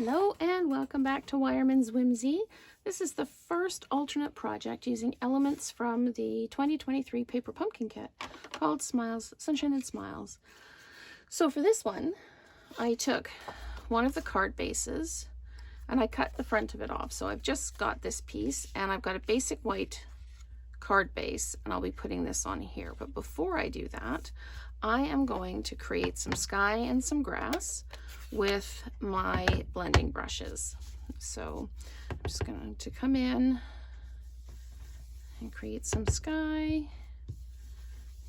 Hello and welcome back to Wireman's Whimsy. This is the first alternate project using elements from the 2023 paper pumpkin kit called Smiles, Sunshine and Smiles. So for this one, I took one of the card bases and I cut the front of it off. So I've just got this piece and I've got a basic white card base and I'll be putting this on here. But before I do that, I am going to create some sky and some grass with my blending brushes. So I'm just going to come in and create some sky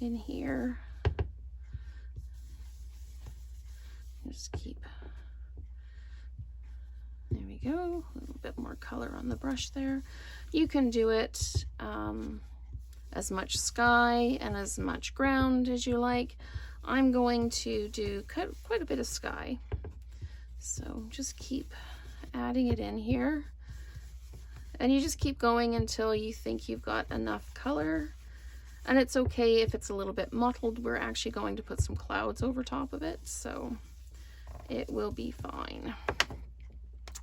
in here. Just keep, there we go, a little bit more color on the brush there. You can do it as much sky and as much ground as you like. I'm going to do quite a bit of sky. So just keep adding it in here. And you just keep going until you think you've got enough color. And it's okay if it's a little bit mottled. We're actually going to put some clouds over top of it, so it will be fine.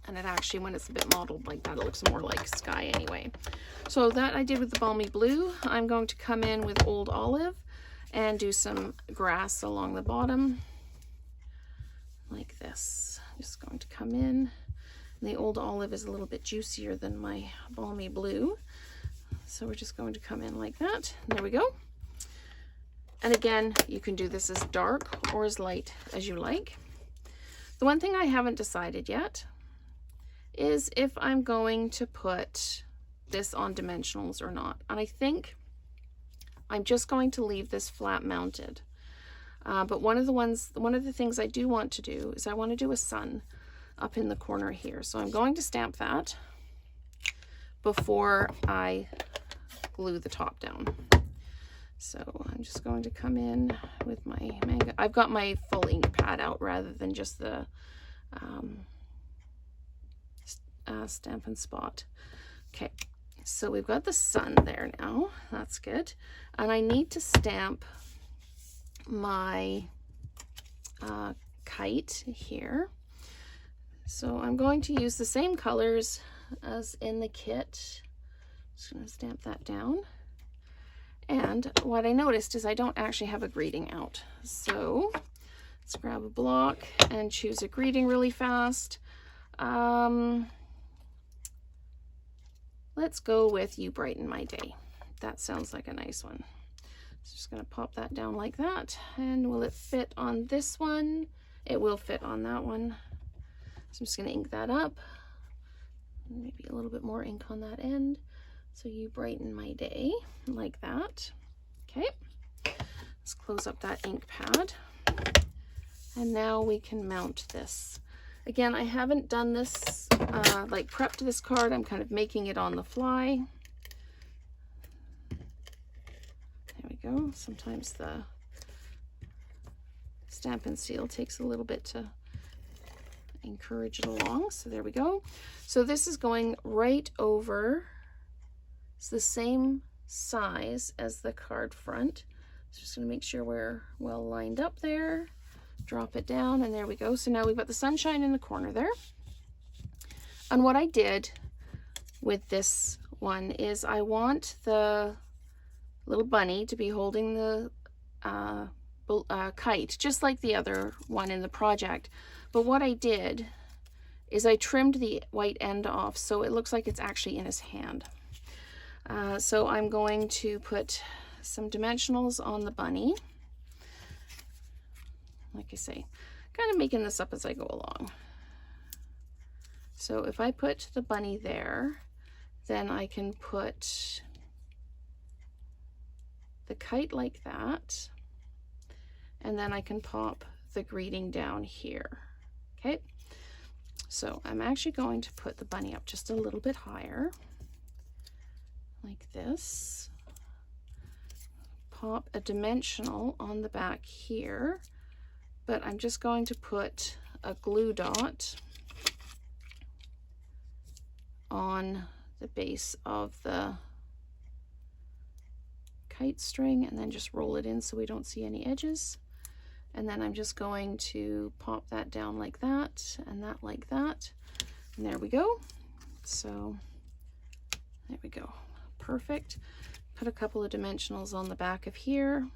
And it actually, when it's a bit mottled like that, it looks more like sky anyway. So that I did with the balmy blue. I'm going to come in with old olive and do some grass along the bottom like this. Just going to come in. The old olive is a little bit juicier than my balmy blue. So we're just going to come in like that. There we go. And again, you can do this as dark or as light as you like. The one thing I haven't decided yet is if I'm going to put this on dimensionals or not. And I think I'm just going to leave this flat mounted. But one of the things I do want to do is I want to do a sun up in the corner here. So I'm going to stamp that before I glue the top down. So I'm just going to come in with my manga. I've got my full ink pad out rather than just the Stampin' Spot. Okay, so we've got the sun there now. That's good. And I need to stamp my kite here. So I'm going to use the same colors as in the kit. Just going to stamp that down. And what I noticed is I don't actually have a greeting out. So let's grab a block and choose a greeting really fast. Let's go with "You Brighten My Day." That sounds like a nice one. So just going to pop that down like that. And will it fit on this one? It will fit on that one. So I'm just going to ink that up. Maybe a little bit more ink on that end. So "You Brighten My Day," like that. Okay. Let's close up that ink pad. And now we can mount this. Again, I haven't done this, like prepped this card. I'm kind of making it on the fly. There we go. Sometimes the Stampin' Seal takes a little bit to encourage it along. So there we go. So this is going right over. It's the same size as the card front. So just going to make sure we're well lined up there. Drop it down, and there we go. So now we've got the sunshine in the corner there. And what I did with this one is I want the little bunny to be holding the kite, just like the other one in the project. But what I did is I trimmed the white end off so it looks like it's actually in his hand. So I'm going to put some dimensionals on the bunny. Like I say, kind of making this up as I go along. So if I put the bunny there, then I can put the kite like that, and then I can pop the greeting down here. Okay, so I'm actually going to put the bunny up just a little bit higher, like this. Pop a dimensional on the back here. But I'm just going to put a glue dot on the base of the kite string and then just roll it in so we don't see any edges. And then I'm just going to pop that down like that, and that like that. And there we go. So there we go. Perfect. Put a couple of dimensionals on the back of here.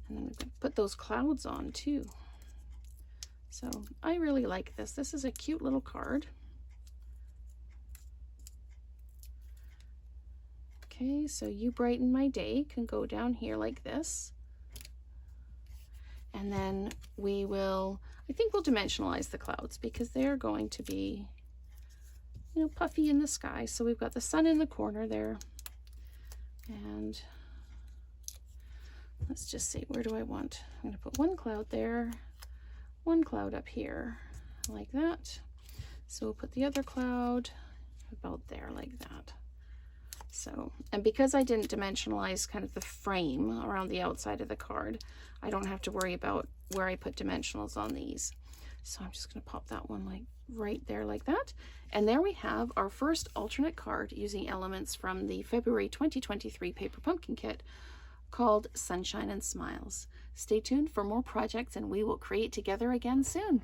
And then we're going to put those clouds on too. So I really like this. This is a cute little card. Okay, so You Brighten My Day can go down here like this. And then we will, I think we'll dimensionalize the clouds because they're going to be, you know, puffy in the sky. So we've got the sun in the corner there. And let's just see, where do I want? I'm going to put one cloud there, one cloud up here, like that. So we'll put the other cloud about there, like that. So, and because I didn't dimensionalize kind of the frame around the outside of the card, I don't have to worry about where I put dimensionals on these. So I'm just going to pop that one like right there like that. And there we have our first alternate card using elements from the February 2023 Paper Pumpkin Kit called Sunshine and Smiles. Stay tuned for more projects and we will create together again soon.